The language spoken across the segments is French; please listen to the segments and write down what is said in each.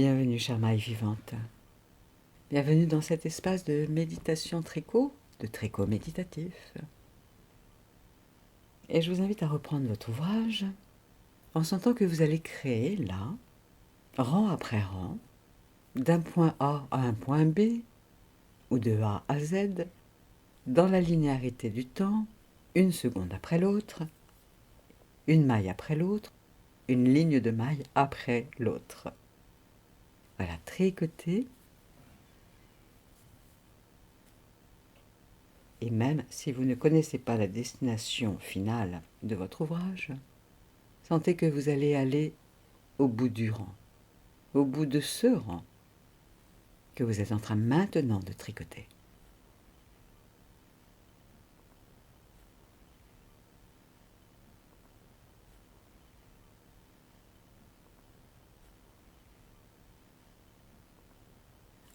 Bienvenue, chère maille vivante. Bienvenue dans cet espace de méditation tricot, de tricot méditatif. Et je vous invite à reprendre votre ouvrage en sentant que vous allez créer là, rang après rang, d'un point A à un point B, ou de A à Z, dans la linéarité du temps, une seconde après l'autre, une maille après l'autre, une ligne de maille après l'autre. Voilà, tricoter. Et même si vous ne connaissez pas la destination finale de votre ouvrage, sentez que vous allez aller au bout du rang, au bout de ce rang que vous êtes en train maintenant de tricoter.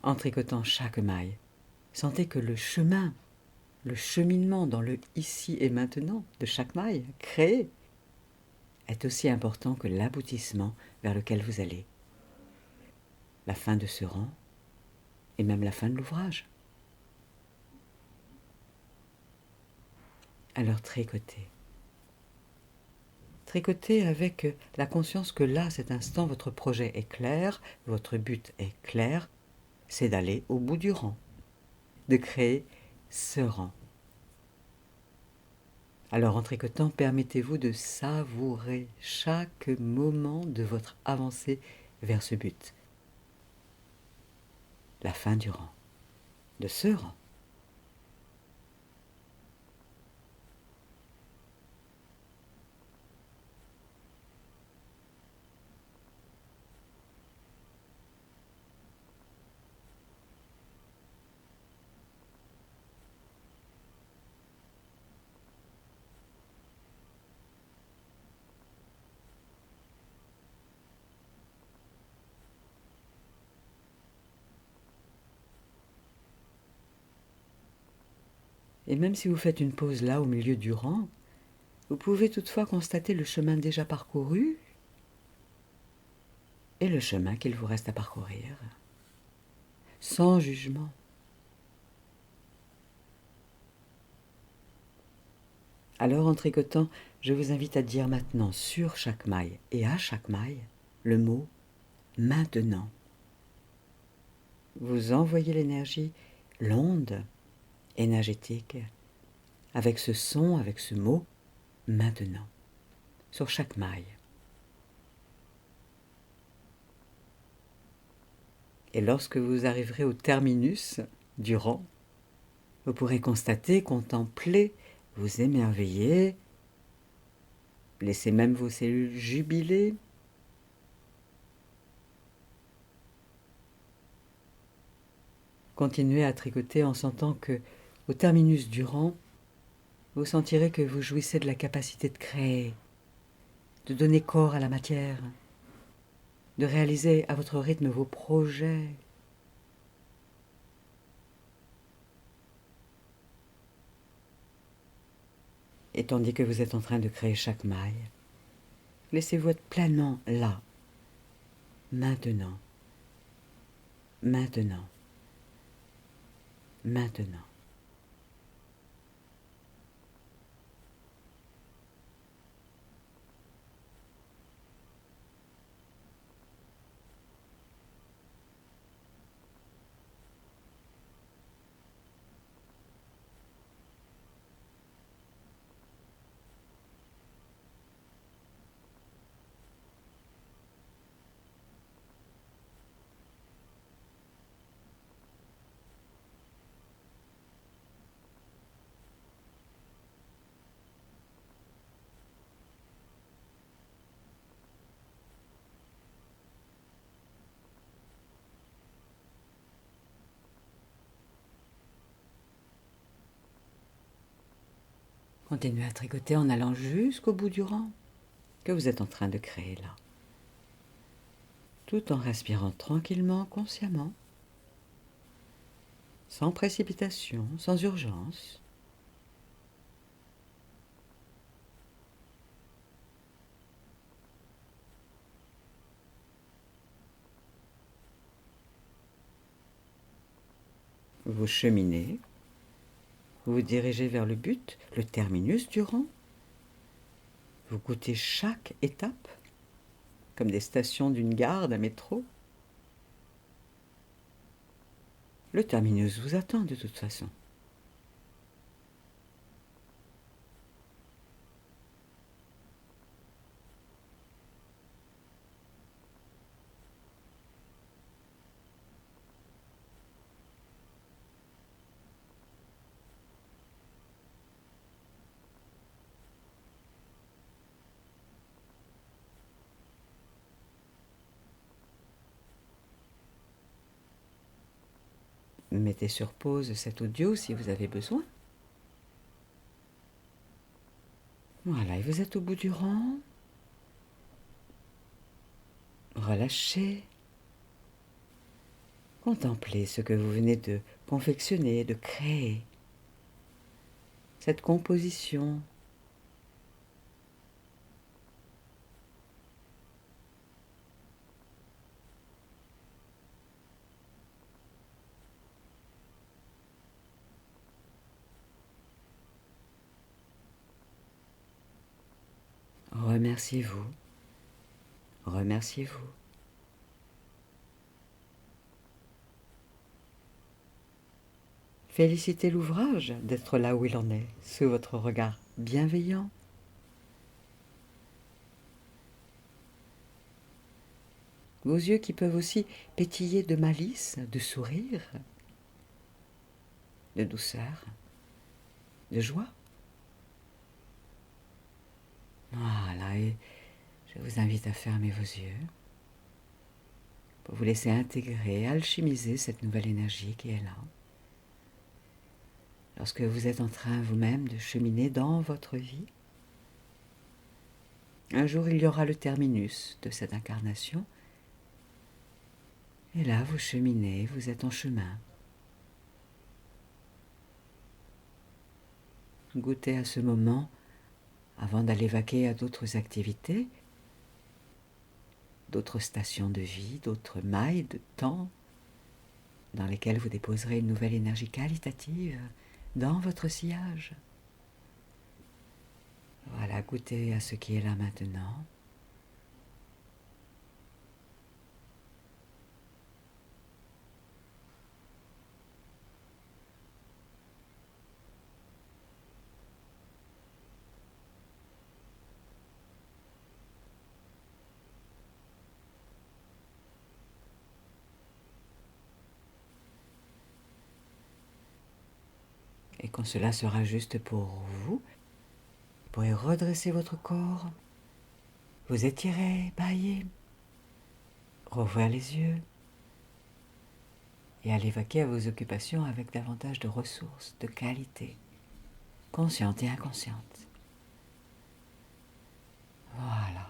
En tricotant chaque maille, sentez que le chemin, le cheminement dans le ici et maintenant de chaque maille créée est aussi important que l'aboutissement vers lequel vous allez. La fin de ce rang et même la fin de l'ouvrage. Alors tricotez. Tricotez avec la conscience que là, à cet instant, votre projet est clair, votre but est clair, c'est d'aller au bout du rang, de créer ce rang. Alors en tricotant, permettez-vous de savourer chaque moment de votre avancée vers ce but. La fin du rang, de ce rang. Et même si vous faites une pause là, au milieu du rang, vous pouvez toutefois constater le chemin déjà parcouru et le chemin qu'il vous reste à parcourir, sans jugement. Alors en tricotant, je vous invite à dire maintenant sur chaque maille et à chaque maille le mot « maintenant ». Vous envoyez l'énergie, l'onde énergétique, avec ce son, avec ce mot « maintenant », sur chaque maille. Et lorsque vous arriverez au terminus du rang, vous pourrez constater, contempler, vous émerveiller, laissez même vos cellules jubiler. Continuez à tricoter en sentant que, au terminus du rang, vous sentirez que vous jouissez de la capacité de créer, de donner corps à la matière, de réaliser à votre rythme vos projets. Et tandis que vous êtes en train de créer chaque maille, laissez-vous être pleinement là, maintenant, maintenant, maintenant. Continuez à tricoter en allant jusqu'au bout du rang que vous êtes en train de créer là, tout en respirant tranquillement, consciemment, sans précipitation, sans urgence. Vous cheminez, vous vous dirigez vers le but, le terminus du rang. Vous goûtez chaque étape, comme des stations d'une gare, d'un métro. Le terminus vous attend de toute façon. Mettez sur pause cet audio si vous avez besoin. Voilà, et vous êtes au bout du rang. Relâchez. Contemplez ce que vous venez de confectionner, de créer. Cette composition. Remerciez-vous. Remerciez-vous. Félicitez l'ouvrage d'être là où il en est, sous votre regard bienveillant. Vos yeux qui peuvent aussi pétiller de malice, de sourire, de douceur, de joie. Voilà, et je vous invite à fermer vos yeux pour vous laisser intégrer, alchimiser cette nouvelle énergie qui est là. Lorsque vous êtes en train vous-même de cheminer dans votre vie, un jour il y aura le terminus de cette incarnation. Et là, vous cheminez, vous êtes en chemin. Goûtez à ce moment avant d'aller vaquer à d'autres activités, d'autres stations de vie, d'autres mailles de temps dans lesquelles vous déposerez une nouvelle énergie qualitative dans votre sillage. Voilà, goûtez à ce qui est là maintenant. Et quand cela sera juste pour vous pourrez redresser votre corps, vous étirer, bailler, rouvrir les yeux et aller vaquer à vos occupations avec davantage de ressources, de qualité, conscientes et inconscientes. Voilà.